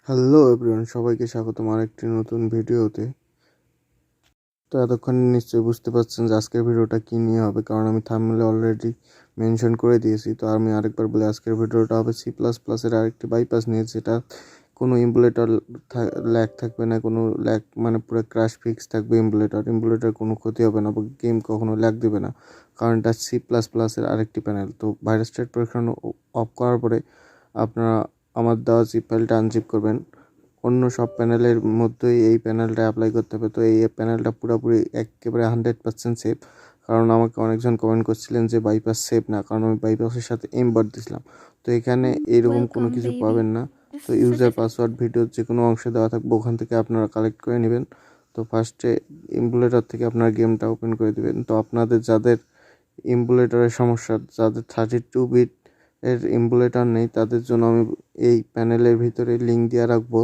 Hello everyone, সবাইকে স্বাগতম আরেকটি নতুন ভিডিওতে। তো এতক্ষণে নিশ্চয়ই বুঝতে পারছেন যে আজকের ভিডিওটা কী নিয়ে হবে, কারণ আমি থাম্বনেলে অলরেডি মেনশন করে দিয়েছি। তো আমি আরেকবার বলি, আজকের ভিডিওটা হবে C++-এর আরেকটি বাইপাস নিয়ে, যেটা কোনো ইমুলেটর ল্যাগ থাকবে না, কোনো ল্যাগ মানে পুরো ক্র্যাশ ফিক্স থাকবে। ইমুলেটর কোনো ক্ষতি হবে না বা গেম কখনো ল্যাগ দেবে না, কারণ এটা C++-এর আরেকটি প্যানেল। তো ভাইরাস স্টেট পরীক্ষণ অফ করার পরে আপনারা আমার দেওয়া জিপ ফাইলটা আনজিপ করবেন। অন্য সব প্যানেলের মধ্যেই এই প্যানেলটা অ্যাপ্লাই করতে হবে। তো এই প্যানেলটা পুরোপুরি একেবারে 100% সেফ, কারণ আমাকে অনেকজন কমেন্ট করছিলেন যে বাইপাস সেফ না, কারণ আমি বাইপাসের সাথে এমবার দিছিলাম। তো এখানে এরকম কোনো Welcome, কিছু baby. পাবেন না। This তো is a user different. Password ভিডিওর যে কোনো অংশে দেওয়া থাকবে, ওখান থেকে আপনারা কালেক্ট করে নেবেন। তো ফার্স্টে ইমুলেটর থেকে আপনার গেমটা ওপেন করে দেবেন। তো আপনাদের যাদের ইমুলেটরের সমস্যা, যাদের 32 বিট এর ইমুলেটর নেই, তাদের জন্য আমি এই প্যানেলের ভিতরে লিঙ্ক দিয়ে রাখবো।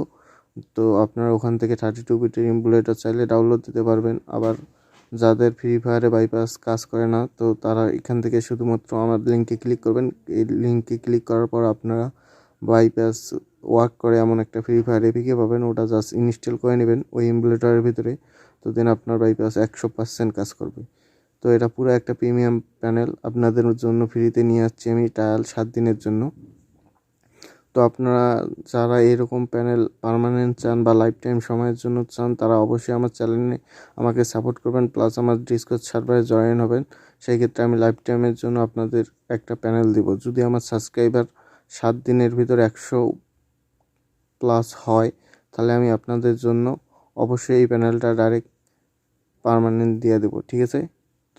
তো আপনারা ওখান থেকে 32 বিটের ইমুলেটর চাইলে ডাউনলোড দিতে পারবেন। আবার যাদের ফ্রি ফায়ারে বাইপাস কাজ করে না, তো তারা এখান থেকে শুধুমাত্র আমার লিঙ্কে ক্লিক করবেন। এই লিঙ্কে ক্লিক করার পর আপনারা বাইপাস ওয়ার্ক করে এমন একটা ফ্রি ফায়ার এপিকে পাবেন, ওটা জাস্ট ইনস্টল করে নেবেন ওই ইমুলেটরের ভিতরে। তো দেন আপনার বাইপাস 100% কাজ করবে। তো এটা পুরো একটা প্রিমিয়াম প্যানেল আপনাদের জন্য ফ্রিতে নিয়ে আসছি আমি, ট্রায়াল 7 দিনের জন্য। তো আপনারা যারা এরকম প্যানেল পার্মানেন্ট চান বা লাইফ টাইম সময়ের জন্য চান, তারা অবশ্যই আমার চ্যানেলে আমাকে সাপোর্ট করবেন, প্লাস আমার ডিসকর্ড সার্ভারে জয়েন হবেন। সেই ক্ষেত্রে আমি লাইফ টাইমের জন্য আপনাদের একটা প্যানেল দিব। যদি আমার সাবস্ক্রাইবার 7 দিনের ভিতর 100+ হয়, তাহলে আমি আপনাদের জন্য অবশ্যই এই প্যানেলটা ডাইরেক্ট পার্মানেন্ট দিয়ে দেবো, ঠিক আছে?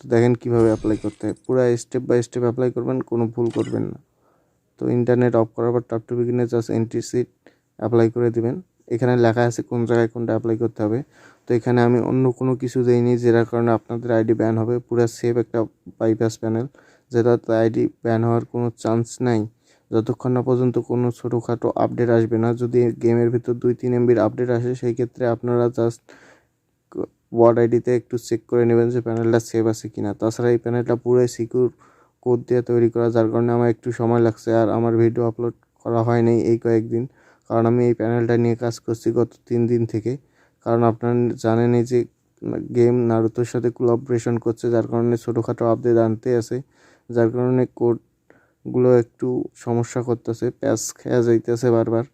তো দেখেন কীভাবে অ্যাপ্লাই করতে হয়, পুরো স্টেপ বাই স্টেপ অ্যাপ্লাই করবেন, কোনো ভুল করবেন না। তো ইন্টারনেট অফ করার পর টপ টু বিগিনে জাস্ট এন্ট্রি সিট অ্যাপ্লাই করে দিবেন। এখানে লেখা আছে কোন জায়গায় কোনটা অ্যাপ্লাই করতে হবে। তো এখানে আমি অন্য কোনো কিছু দেইনি, যেটার কারণে আপনাদের আইডি ব্যান হবে। পুরো সেভ একটা বাইপাস প্যানেল, যেটাতে আইডি ব্যান হওয়ার কোনো চান্স নাই যতক্ষণ না পর্যন্ত কোনো ছোটোখাটো আপডেট আসবে না। যদি গেমের ভিতর 2-3 MBর আপডেট আসে, সেই ক্ষেত্রে আপনারা জাস্ট ওয়ার্ড আইডিতে একটু চেক করে নেবেন যে প্যানেলটা সেভ আছে কিনা। তাছাড়া এই প্যানেলটা পুরোই সিকিউর কোড দিয়ে তৈরি করা, যার কারণে আমার একটু সময় লাগছে, আর আমার ভিডিও আপলোড করা হয়নি এই কয়েকদিন, কারণ আমি এই প্যানেলটা নিয়ে কাজ করছি গত 3 দিন থেকে। কারণ আপনারা জানেনই যে গেম নারুতোর সাথে কোলাবোরেশন করছে, যার কারণে ছোটোখাটো আপডেট আনতে আছে, যার কারণে কোডগুলো একটু সমস্যা করতেছে, প্যাচ খেয়া যাইতেছে বারবার।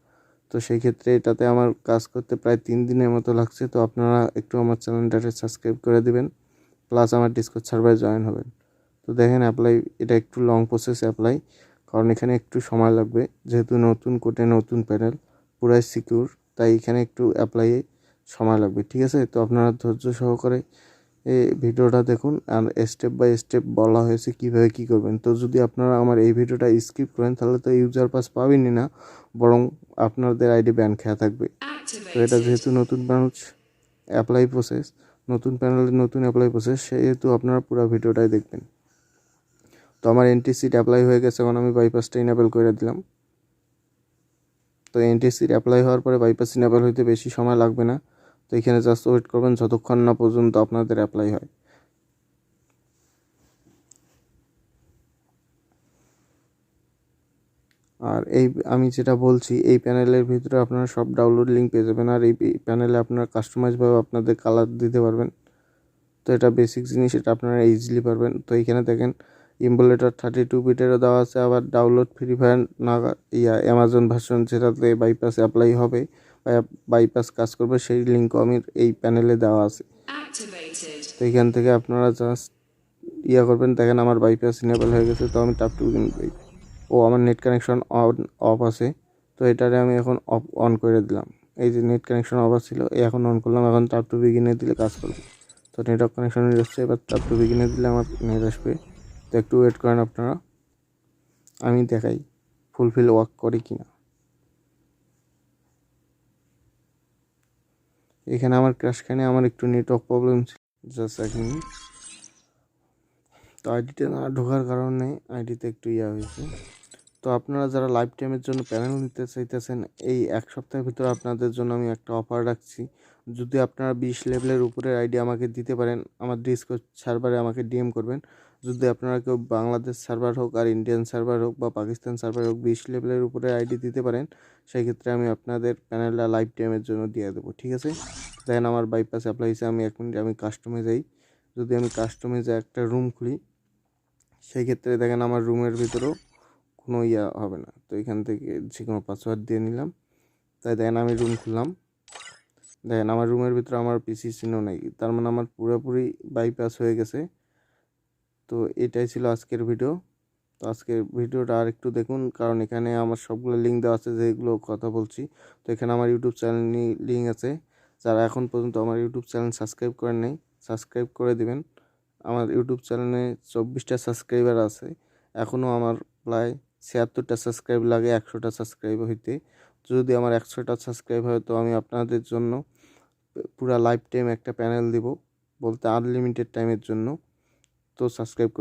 তো সেই ক্ষেত্রে এটাতে আমার কাজ করতে প্রায় 3 দিনের মতো লাগছে। তো আপনারা একটু আমার চ্যানেলটাকে সাবস্ক্রাইব করে দিবেন, প্লাস আমার ডিসকর্ড সার্ভারে জয়েন হবেন। তো দেখেন অ্যাপ্লাই, এটা একটু লং প্রসেস অ্যাপ্লাই, কারণ এখানে একটু সময় লাগবে, যেহেতু নতুন কোডে নতুন প্যানেল পুরাই সিকিউর, তাই এখানে একটু অ্যাপ্লাইয়ে সময় লাগবে, ঠিক আছে? তো আপনারা ধৈর্য সহকারে এই ভিডিওটা দেখুন, আর স্টেপ বাই স্টেপ বলা হয়েছে কীভাবে কী করবেন। তো যদি আপনারা আমার এই ভিডিওটা স্কিপ করেন, তাহলে তো ইউজার পাস পাবেনই না, বরং আপনাদের আইডি ব্যান খেয়া থাকবে। তো এটা Activated. যেহেতু নতুন ব্রাঞ্চ অ্যাপ্লাই প্রসেস, নতুন প্যানেলের নতুন অ্যাপ্লাই প্রসেস, সেহেতু আপনারা পুরো ভিডিওটাই দেখবেন। তো আমার এন্ট্রি সিট অ্যাপ্লাই হয়ে গেছে, এখন আমি বাইপাসটা ইনেবল করে দিলাম। তো এন্ট্রি সিট অ্যাপ্লাই হওয়ার পরে বাইপাস ইনেবল হইতে বেশি সময় লাগবে না। তো এখানে জাস্ট ওয়েট করবেন যতক্ষণ না পর্যন্ত আপনাদের অ্যাপ্লাই হয়। আর এই আমি যেটা বলছি, এই প্যানেলের ভিতরে আপনারা সব ডাউনলোড লিঙ্ক পেয়ে যাবেন, আর এই প্যানেলে আপনারা কাস্টমাইজভাবে আপনাদের কালার দিতে পারবেন। তো এটা বেসিক জিনিস, এটা আপনারা ইজিলি পারবেন। তো এইখানে দেখেন ইমুলেটর 32 বিটেরও দেওয়া আছে, আবার download free fire Naga Amazon version, যেটাতে বাইপাস অ্যাপ্লাই হবে বা বাইপাস কাজ করবে, সেই লিঙ্কও আমি এই প্যানেলে দেওয়া আছে। Activated. তো এইখান থেকে আপনারা জাস্ট করবেন। দেখেন আমার বাইপাস ইনেবল হয়ে গেছে। তো আমি টাপ টু আমার নেট কানেকশন অফ আছে, তো এটারে আমি এখন অন করে দিলাম। এই যে নেট কানেকশন অফ ছিল, এখন অন করলাম, এখন টাপ টু বিগিনে দিলে কাজ করবে। তো নেটওয়ার্ক কানেকশন এসছে, এবার টাপ টু বিগিনে দিলে আমার নেট আসবে। তো একটু ওয়েট করেন আপনারা, আমি দেখাই ফুলফিল ওয়ার্ক করে কিনা। এখানে আমার ক্র্যাশখানে আমার একটু নেটওয়ার্ক প্রবলেম ছিল, জাস্ট 1 মিনিট। তো আইডিতে না ঢোকার কারণে আইডিতে একটু হয়েছে। তো আপনারা যারা লাইফ টাইমের জন্য প্যানেল নিতে চাইতেছেন, এই 1 সপ্তাহের ভিতরে আপনাদের জন্য আমি একটা অফার রাখছি। যদি আপনারা 20 লেভেলের উপরের আইডি আমাকে দিতে পারেন, আমার ডিসকর্ড সার্ভারে আমাকে ডিএম করবেন। যদি আপনারা কেউ বাংলাদেশ সার্ভার হোক আর ইন্ডিয়ান সার্ভার হোক বা পাকিস্তান সার্ভার হোক 20 লেভেলের উপরে আইডি দিতে পারেন, সেই ক্ষেত্রে আমি আপনাদের প্যানেলটা লাইফ টাইমের জন্য দিয়ে দেবো, ঠিক আছে। দেখেন আমার বাইপাস অ্যাপ্লাই হয়েছে। আমি 1 মিনিট আমি কাস্টমে যাই। যদি আমি কাস্টমে যাই একটা রুম খুলি, সেই ক্ষেত্রে দেখেন আমার রুমের ভিতরেও কোনো হবে না। তো এখান থেকে যে কোনো পাসওয়ার্ড দিয়ে নিলাম। তাই দেখেন আমি রুম খুললাম, দেখেন আমার রুমের ভিতরে আমার পিসি চিহ্ন নেই, তার মানে আমার পুরোপুরি বাইপাস হয়ে গেছে। তো এটাই ছিল আজকের ভিডিও। তো আজকের ভিডিওটা আর একটু দেখুন, কারণ এখানে আমার সবগুলো লিঙ্ক দেওয়া আছে যেগুলো কথা বলছি। তো এখানে আমার ইউটিউব চ্যানেল লিঙ্ক আছে। যারা এখন পর্যন্ত আমার ইউটিউব চ্যানেল সাবস্ক্রাইব করেন নাই, সাবস্ক্রাইব করে দিবেন। আমার ইউটিউব চ্যানেলে 24টা সাবস্ক্রাইবার আছে। এখনও আমার প্রায় 76টা সাবস্ক্রাইব লাগে 100টা সাবস্ক্রাইব হইতে। যদি আমার 100টা সাবস্ক্রাইব হয় তো আমি আপনাদের জন্য পুরা লাইফ টাইম একটা প্যানেল দিব, বলতে আনলিমিটেড টাইমের জন্য। তো সাবস্ক্রাইব